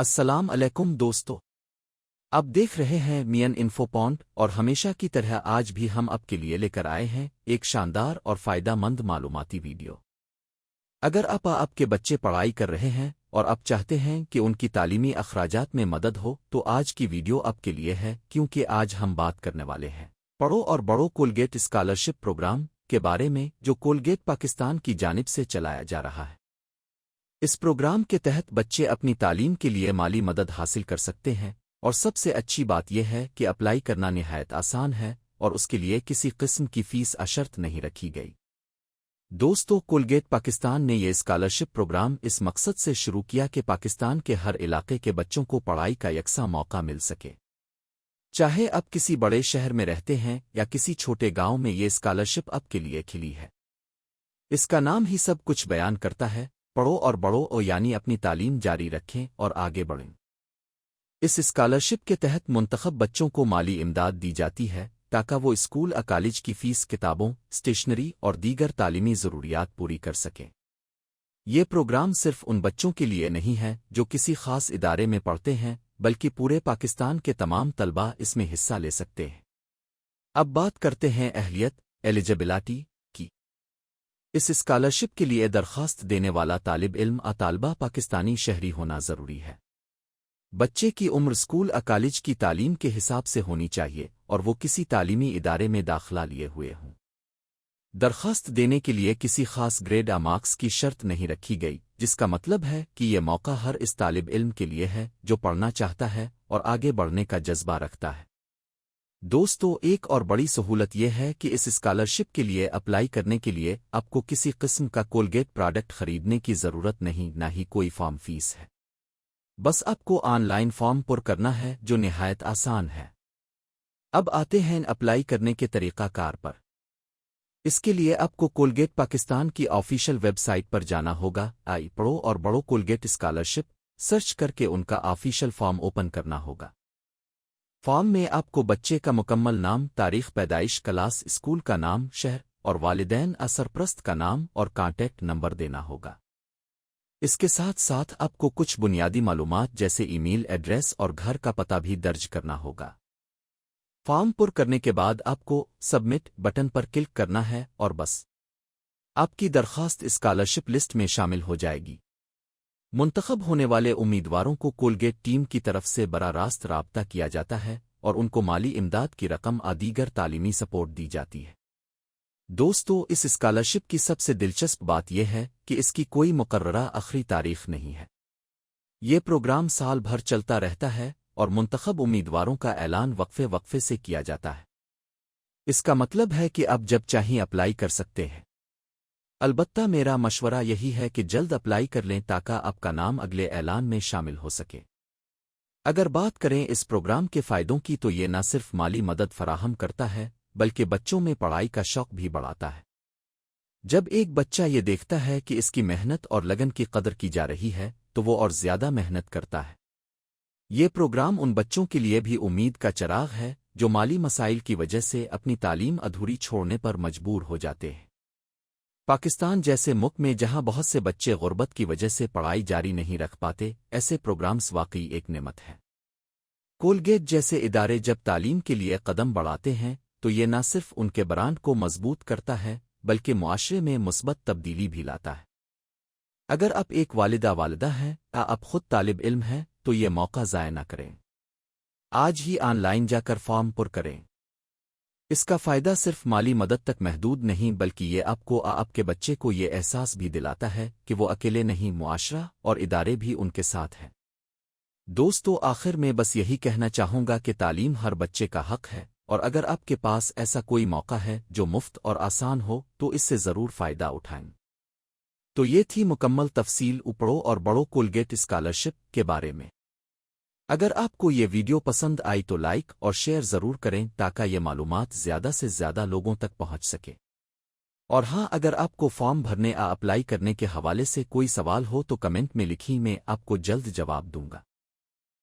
السلام علیکم دوستو، آپ دیکھ رہے ہیں مین انفو پوائنٹ اور ہمیشہ کی طرح آج بھی ہم آپ کے لیے لے کر آئے ہیں ایک شاندار اور فائدہ مند معلوماتی ویڈیو۔ اگر آپ کے بچے پڑھائی کر رہے ہیں اور آپ چاہتے ہیں کہ ان کی تعلیمی اخراجات میں مدد ہو تو آج کی ویڈیو آپ کے لیے ہے، کیونکہ آج ہم بات کرنے والے ہیں پڑھو اور بڑھو کولگیٹ اسکالرشپ پروگرام کے بارے میں، جو کولگیٹ پاکستان کی جانب سے چلایا جا رہا ہے۔ اس پروگرام کے تحت بچے اپنی تعلیم کے لیے مالی مدد حاصل کر سکتے ہیں، اور سب سے اچھی بات یہ ہے کہ اپلائی کرنا نہایت آسان ہے اور اس کے لیے کسی قسم کی فیس اشرط نہیں رکھی گئی۔ دوستو، کولگیٹ پاکستان نے یہ اسکالرشپ پروگرام اس مقصد سے شروع کیا کہ پاکستان کے ہر علاقے کے بچوں کو پڑھائی کا یکساں موقع مل سکے، چاہے آپ کسی بڑے شہر میں رہتے ہیں یا کسی چھوٹے گاؤں میں۔ یہ اسکالرشپ آپ کے لیے کھلی ہے، اس کا نام ہی سب کچھ بیان کرتا ہے، پڑھو اور بڑھو، یعنی اپنی تعلیم جاری رکھیں اور آگے بڑھیں۔ اس اسکالرشپ کے تحت منتخب بچوں کو مالی امداد دی جاتی ہے تاکہ وہ اسکول اور کالج کی فیس، کتابوں، اسٹیشنری اور دیگر تعلیمی ضروریات پوری کر سکیں۔ یہ پروگرام صرف ان بچوں کے لیے نہیں ہے جو کسی خاص ادارے میں پڑھتے ہیں، بلکہ پورے پاکستان کے تمام طلباء اس میں حصہ لے سکتے ہیں۔ اب بات کرتے ہیں اہلیت ایلیجبلٹی کی۔ اس اسکالرشپ کے لیے درخواست دینے والا طالب علم یا طالبہ پاکستانی شہری ہونا ضروری ہے۔ بچے کی عمر اسکول یا کالج کی تعلیم کے حساب سے ہونی چاہیے اور وہ کسی تعلیمی ادارے میں داخلہ لیے ہوئے ہوں۔ درخواست دینے کے لیے کسی خاص گریڈ یا مارکس کی شرط نہیں رکھی گئی، جس کا مطلب ہے کہ یہ موقع ہر اس طالب علم کے لیے ہے جو پڑھنا چاہتا ہے اور آگے بڑھنے کا جذبہ رکھتا ہے۔ دوستو، ایک اور بڑی سہولت یہ ہے کہ اس اسکالرشپ کے لیے اپلائی کرنے کے لیے آپ کو کسی قسم کا کولگیٹ پروڈکٹ خریدنے کی ضرورت نہیں، نہ ہی کوئی فارم فیس ہے۔ بس آپ کو آن لائن فارم پر کرنا ہے، جو نہایت آسان ہے۔ اب آتے ہیں اپلائی کرنے کے طریقہ کار پر۔ اس کے لیے آپ کو کولگیٹ پاکستان کی آفیشیل ویب سائٹ پر جانا ہوگا، پڑھو اور بڑھو کولگیٹ اسکالرشپ سرچ کر کے ان کا آفیشیل فارم اوپن کرنا ہوگا۔ فارم میں آپ کو بچے کا مکمل نام، تاریخ پیدائش، کلاس، اسکول کا نام، شہر اور والدین یا سرپرست کا نام اور کانٹیکٹ نمبر دینا ہوگا۔ اس کے ساتھ ساتھ آپ کو کچھ بنیادی معلومات جیسے ای میل ایڈریس اور گھر کا پتہ بھی درج کرنا ہوگا۔ فارم پر کرنے کے بعد آپ کو سبمٹ بٹن پر کلک کرنا ہے اور بس آپ کی درخواست اسکالرشپ لسٹ میں شامل ہو جائے گی۔ منتخب ہونے والے امیدواروں کو کولگیٹ ٹیم کی طرف سے براہ راست رابطہ کیا جاتا ہے اور ان کو مالی امداد کی رقم اور دیگر تعلیمی سپورٹ دی جاتی ہے۔ دوستو، اس اسکالرشپ کی سب سے دلچسپ بات یہ ہے کہ اس کی کوئی مقررہ آخری تاریخ نہیں ہے۔ یہ پروگرام سال بھر چلتا رہتا ہے اور منتخب امیدواروں کا اعلان وقفے وقفے سے کیا جاتا ہے۔ اس کا مطلب ہے کہ آپ جب چاہیں اپلائی کر سکتے ہیں۔ البتہ میرا مشورہ یہی ہے کہ جلد اپلائی کر لیں تاکہ آپ کا نام اگلے اعلان میں شامل ہو سکے۔ اگر بات کریں اس پروگرام کے فائدوں کی تو یہ نہ صرف مالی مدد فراہم کرتا ہے بلکہ بچوں میں پڑھائی کا شوق بھی بڑھاتا ہے۔ جب ایک بچہ یہ دیکھتا ہے کہ اس کی محنت اور لگن کی قدر کی جا رہی ہے تو وہ اور زیادہ محنت کرتا ہے۔ یہ پروگرام ان بچوں کے لیے بھی امید کا چراغ ہے جو مالی مسائل کی وجہ سے اپنی تعلیم ادھوری چھوڑنے پر مجبور ہو جاتے ہیں۔ پاکستان جیسے ملک میں جہاں بہت سے بچے غربت کی وجہ سے پڑھائی جاری نہیں رکھ پاتے، ایسے پروگرامز واقعی ایک نعمت ہے۔ کولگیٹ جیسے ادارے جب تعلیم کے لیے قدم بڑھاتے ہیں تو یہ نہ صرف ان کے برانڈ کو مضبوط کرتا ہے بلکہ معاشرے میں مثبت تبدیلی بھی لاتا ہے۔ اگر آپ ایک والدہ ہیں یا آپ خود طالب علم ہیں تو یہ موقع ضائع نہ کریں۔ آج ہی آن لائن جا کر فارم پر کریں۔ اس کا فائدہ صرف مالی مدد تک محدود نہیں بلکہ یہ آپ کو آپ کے بچے کو یہ احساس بھی دلاتا ہے کہ وہ اکیلے نہیں، معاشرہ اور ادارے بھی ان کے ساتھ ہیں۔ دوستو، آخر میں بس یہی کہنا چاہوں گا کہ تعلیم ہر بچے کا حق ہے، اور اگر آپ کے پاس ایسا کوئی موقع ہے جو مفت اور آسان ہو تو اس سے ضرور فائدہ اٹھائیں۔ تو یہ تھی مکمل تفصیل پڑھو اور بڑھو کولگیٹ اسکالرشپ کے بارے میں۔ اگر آپ کو یہ ویڈیو پسند آئی تو لائک اور شیئر ضرور کریں تاکہ یہ معلومات زیادہ سے زیادہ لوگوں تک پہنچ سکے۔ اور ہاں، اگر آپ کو فارم بھرنے یا اپلائی کرنے کے حوالے سے کوئی سوال ہو تو کمنٹ میں لکھیں، میں آپ کو جلد جواب دوں گا۔